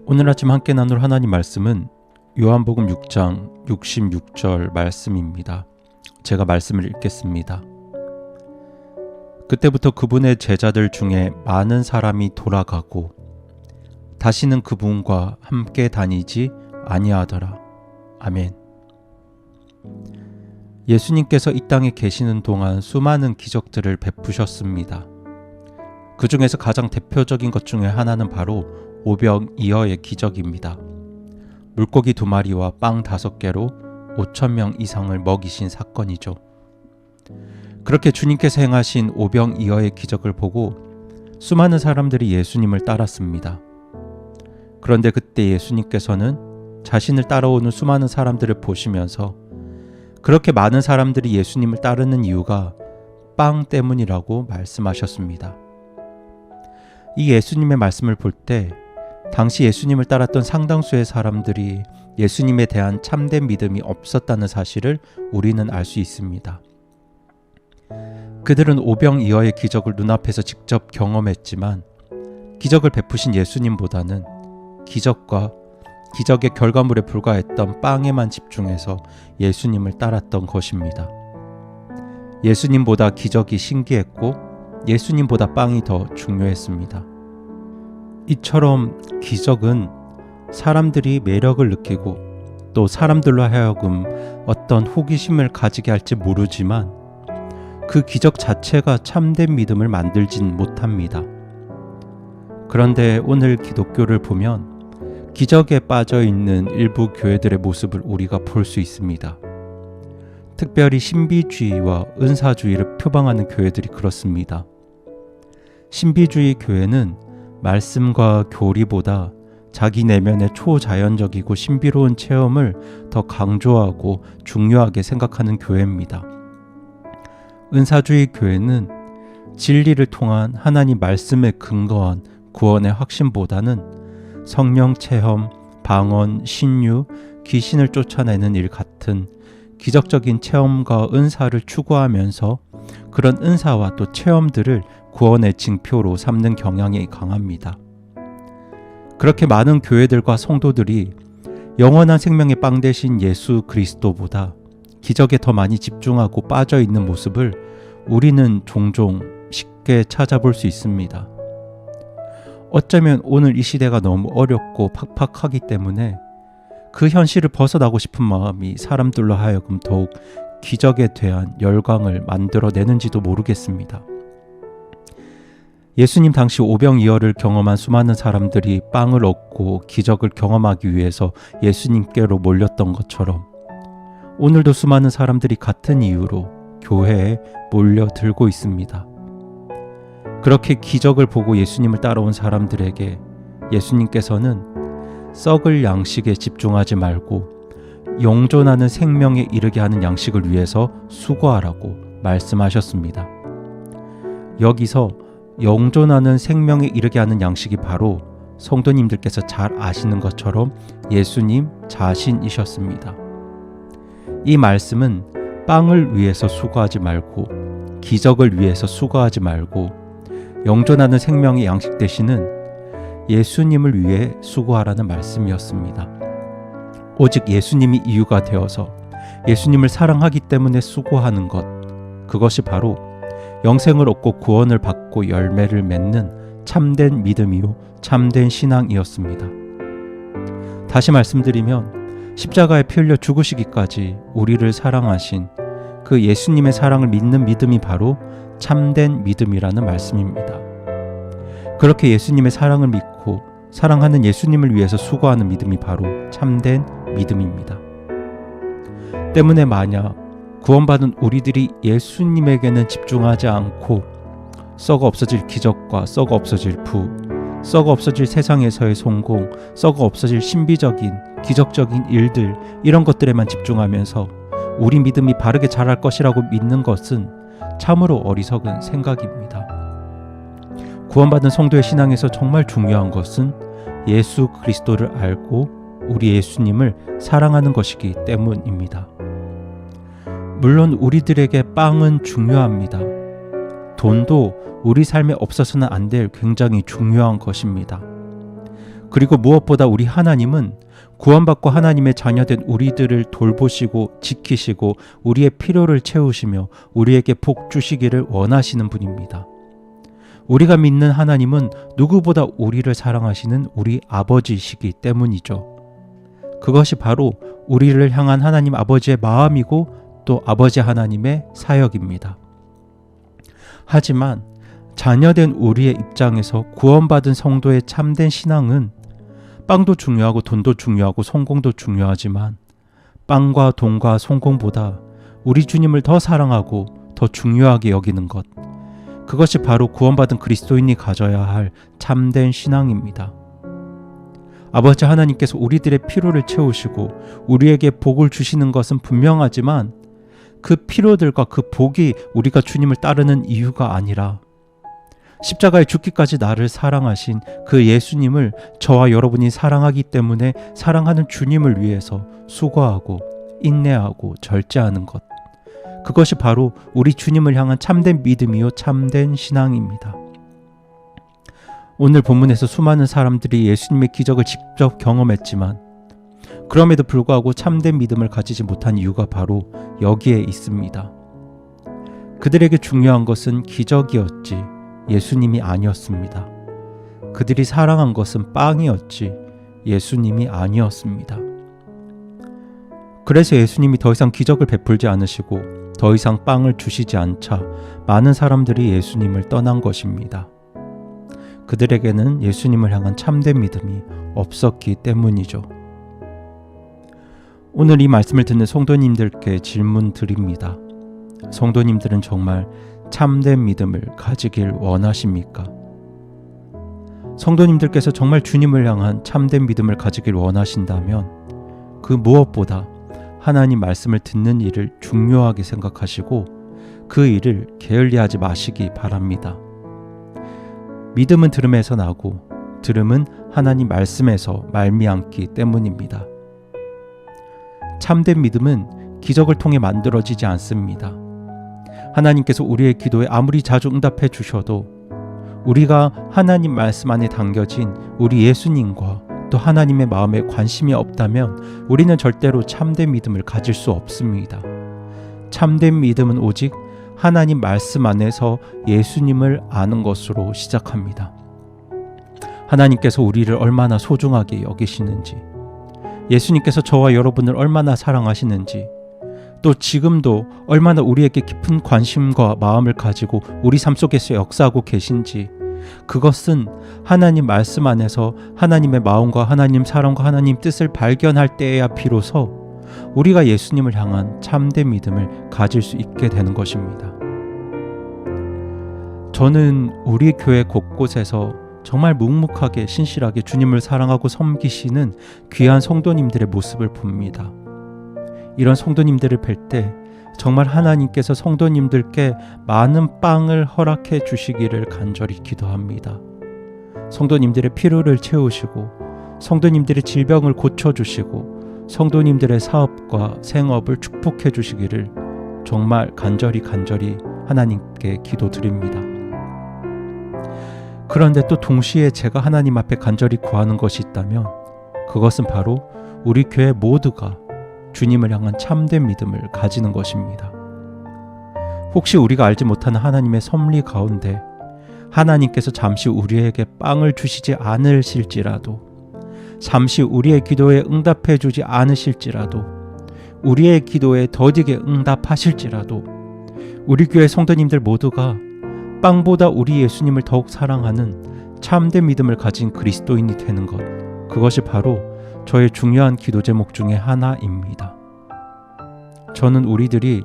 오늘 아침 함께 나눌 하나님 말씀은 요한복음 6장 66절 말씀입니다. 제가 말씀을 읽겠습니다. 그때부터 그분의 제자들 중에 많은 사람이 돌아가고 다시는 그분과 함께 다니지 아니하더라. 아멘. 예수님께서 이 땅에 계시는 동안 수많은 기적들을 베푸셨습니다. 그 중에서 가장 대표적인 것 중에 하나는 바로 오병이어의 기적입니다. 물고기 2마리와 빵 5개로 5,000명 이상을 먹이신 사건이죠. 그렇게 주님께서 행하신 오병이어의 기적을 보고 수많은 사람들이 예수님을 따랐습니다. 그런데 그때 예수님께서는 자신을 따라오는 수많은 사람들을 보시면서 그렇게 많은 사람들이 예수님을 따르는 이유가 빵 때문이라고 말씀하셨습니다. 이 예수님의 말씀을 볼 때 당시 예수님을 따랐던 상당수의 사람들이 예수님에 대한 참된 믿음이 없었다는 사실을 우리는 알 수 있습니다. 그들은 오병이어의 기적을 눈앞에서 직접 경험했지만 기적을 베푸신 예수님보다는 기적의 결과물에 불과했던 빵에만 집중해서 예수님을 따랐던 것입니다. 예수님보다 기적이 신기했고 예수님보다 빵이 더 중요했습니다. 이처럼 기적은 사람들이 매력을 느끼고 또 사람들로 하여금 어떤 호기심을 가지게 할지 모르지만 그 기적 자체가 참된 믿음을 만들진 못합니다. 그런데 오늘 기독교를 보면 기적에 빠져 있는 일부 교회들의 모습을 우리가 볼 수 있습니다. 특별히 신비주의와 은사주의를 표방하는 교회들이 그렇습니다. 신비주의 교회는 말씀과 교리보다 자기 내면의 초자연적이고 신비로운 체험을 더 강조하고 중요하게 생각하는 교회입니다. 은사주의 교회는 진리를 통한 하나님 말씀에 근거한 구원의 확신보다는 성령 체험, 방언, 신유, 귀신을 쫓아내는 일 같은 기적적인 체험과 은사를 추구하면서 그런 은사와 또 체험들을 구원의 징표로 삼는 경향이 강합니다. 그렇게 많은 교회들과 성도들이 영원한 생명의 빵 대신 예수 그리스도보다 기적에 더 많이 집중하고 빠져 있는 모습을 우리는 종종 쉽게 찾아볼 수 있습니다. 어쩌면 오늘 이 시대가 너무 어렵고 팍팍하기 때문에 그 현실을 벗어나고 싶은 마음이 사람들로 하여금 더욱 기적에 대한 열광을 만들어내는지도 모르겠습니다. 예수님 당시 오병이어를 경험한 수많은 사람들이 빵을 얻고 기적을 경험하기 위해서 예수님께로 몰렸던 것처럼 오늘도 수많은 사람들이 같은 이유로 교회에 몰려들고 있습니다. 그렇게 기적을 보고 예수님을 따라온 사람들에게 예수님께서는 썩을 양식에 집중하지 말고 영존하는 생명에 이르게 하는 양식을 위해서 수고하라고 말씀하셨습니다. 여기서 영존하는 생명에 이르게 하는 양식이 바로 성도님들께서 잘 아시는 것처럼 예수님 자신이셨습니다. 이 말씀은 빵을 위해서 수고하지 말고 기적을 위해서 수고하지 말고 영존하는 생명의 양식 대신은 예수님을 위해 수고하라는 말씀이었습니다. 오직 예수님이 이유가 되어서 예수님을 사랑하기 때문에 수고하는 것, 그것이 바로 영생을 얻고 구원을 받고 열매를 맺는 참된 믿음이요 참된 신앙이었습니다. 다시 말씀드리면 십자가에 피 흘려 죽으시기까지 우리를 사랑하신 그 예수님의 사랑을 믿는 믿음이 바로 참된 믿음이라는 말씀입니다. 그렇게 예수님의 사랑을 믿고 사랑하는 예수님을 위해서 수고하는 믿음이 바로 참된 믿음입니다. 때문에 만약 구원받은 우리들이 예수님에게는 집중하지 않고 썩어 없어질 기적과 썩어 없어질 부, 썩어 없어질 세상에서의 성공, 썩어 없어질 신비적인 기적적인 일들, 이런 것들에만 집중하면서 우리 믿음이 바르게 자랄 것이라고 믿는 것은 참으로 어리석은 생각입니다. 구원받은 성도의 신앙에서 정말 중요한 것은 예수 그리스도를 알고 우리 예수님을 사랑하는 것이기 때문입니다. 물론 우리들에게 빵은 중요합니다. 돈도 우리 삶에 없어서는 안 될 굉장히 중요한 것입니다. 그리고 무엇보다 우리 하나님은 구원받고 하나님의 자녀된 우리들을 돌보시고 지키시고 우리의 필요를 채우시며 우리에게 복 주시기를 원하시는 분입니다. 우리가 믿는 하나님은 누구보다 우리를 사랑하시는 우리 아버지이시기 때문이죠. 그것이 바로 우리를 향한 하나님 아버지의 마음이고 또 아버지 하나님의 사역입니다. 하지만 자녀된 우리의 입장에서 구원받은 성도의 참된 신앙은 빵도 중요하고 돈도 중요하고 성공도 중요하지만 빵과 돈과 성공보다 우리 주님을 더 사랑하고 더 중요하게 여기는 것, 그것이 바로 구원받은 그리스도인이 가져야 할 참된 신앙입니다. 아버지 하나님께서 우리들의 필요를 채우시고 우리에게 복을 주시는 것은 분명하지만 그 필요들과 그 복이 우리가 주님을 따르는 이유가 아니라 십자가에 죽기까지 나를 사랑하신 그 예수님을 저와 여러분이 사랑하기 때문에 사랑하는 주님을 위해서 수고하고 인내하고 절제하는 것, 그것이 바로 우리 주님을 향한 참된 믿음이요 참된 신앙입니다. 오늘 본문에서 수많은 사람들이 예수님의 기적을 직접 경험했지만 그럼에도 불구하고 참된 믿음을 가지지 못한 이유가 바로 여기에 있습니다. 그들에게 중요한 것은 기적이었지 예수님이 아니었습니다. 그들이 사랑한 것은 빵이었지 예수님이 아니었습니다. 그래서 예수님이 더 이상 기적을 베풀지 않으시고 더 이상 빵을 주시지 않자 많은 사람들이 예수님을 떠난 것입니다. 그들에게는 예수님을 향한 참된 믿음이 없었기 때문이죠. 오늘 이 말씀을 듣는 성도님들께 질문 드립니다. 성도님들은 정말 참된 믿음을 가지길 원하십니까? 성도님들께서 정말 주님을 향한 참된 믿음을 가지길 원하신다면 그 무엇보다 하나님 말씀을 듣는 일을 중요하게 생각하시고 그 일을 게을리하지 마시기 바랍니다. 믿음은 들음에서 나고 들음은 하나님 말씀에서 말미암기 때문입니다. 참된 믿음은 기적을 통해 만들어지지 않습니다. 하나님께서 우리의 기도에 아무리 자주 응답해 주셔도 우리가 하나님 말씀 안에 담겨진 우리 예수님과 또 하나님의 마음에 관심이 없다면 우리는 절대로 참된 믿음을 가질 수 없습니다. 참된 믿음은 오직 하나님 말씀 안에서 예수님을 아는 것으로 시작합니다. 하나님께서 우리를 얼마나 소중하게 여기시는지, 예수님께서 저와 여러분을 얼마나 사랑하시는지, 또 지금도 얼마나 우리에게 깊은 관심과 마음을 가지고 우리 삶 속에서 역사하고 계신지, 그것은 하나님 말씀 안에서 하나님의 마음과 하나님 사랑과 하나님 뜻을 발견할 때에야 비로소 우리가 예수님을 향한 참된 믿음을 가질 수 있게 되는 것입니다. 저는 우리 교회 곳곳에서 정말 묵묵하게 신실하게 주님을 사랑하고 섬기시는 귀한 성도님들의 모습을 봅니다. 이런 성도님들을 뵐 때 정말 하나님께서 성도님들께 많은 빵을 허락해 주시기를 간절히 기도합니다. 성도님들의 필요를 채우시고 성도님들의 질병을 고쳐주시고 성도님들의 사업과 생업을 축복해 주시기를 정말 간절히 하나님께 기도드립니다. 그런데 또 동시에 제가 하나님 앞에 간절히 구하는 것이 있다면 그것은 바로 우리 교회 모두가 주님을 향한 참된 믿음을 가지는 것입니다. 혹시 우리가 알지 못하는 하나님의 섭리 가운데 하나님께서 잠시 우리에게 빵을 주시지 않으실지라도, 잠시 우리의 기도에 응답해 주지 않으실지라도, 우리의 기도에 더디게 응답하실지라도 우리 교회 성도님들 모두가 빵보다 우리 예수님을 더욱 사랑하는 참된 믿음을 가진 그리스도인이 되는 것, 그것이 바로 저의 중요한 기도 제목 중에 하나입니다. 저는 우리들이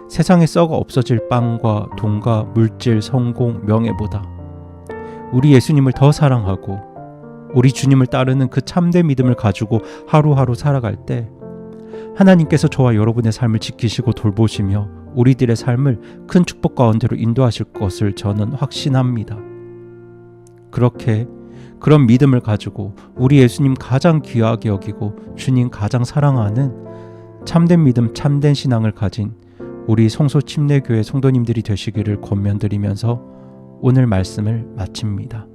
세상에 썩어 없어질 빵과 돈과 물질, 성공, 명예보다 우리 예수님을 더 사랑하고 우리 주님을 따르는 그 참된 믿음을 가지고 하루하루 살아갈 때 하나님께서 저와 여러분의 삶을 지키시고 돌보시며 우리들의 삶을 큰 축복 가운데로 인도하실 것을 저는 확신합니다. 그런 믿음을 가지고 우리 예수님 가장 귀하게 여기고 주님 가장 사랑하는 참된 믿음, 참된 신앙을 가진 우리 성소 침례교회 성도님들이 되시기를 권면드리면서 오늘 말씀을 마칩니다.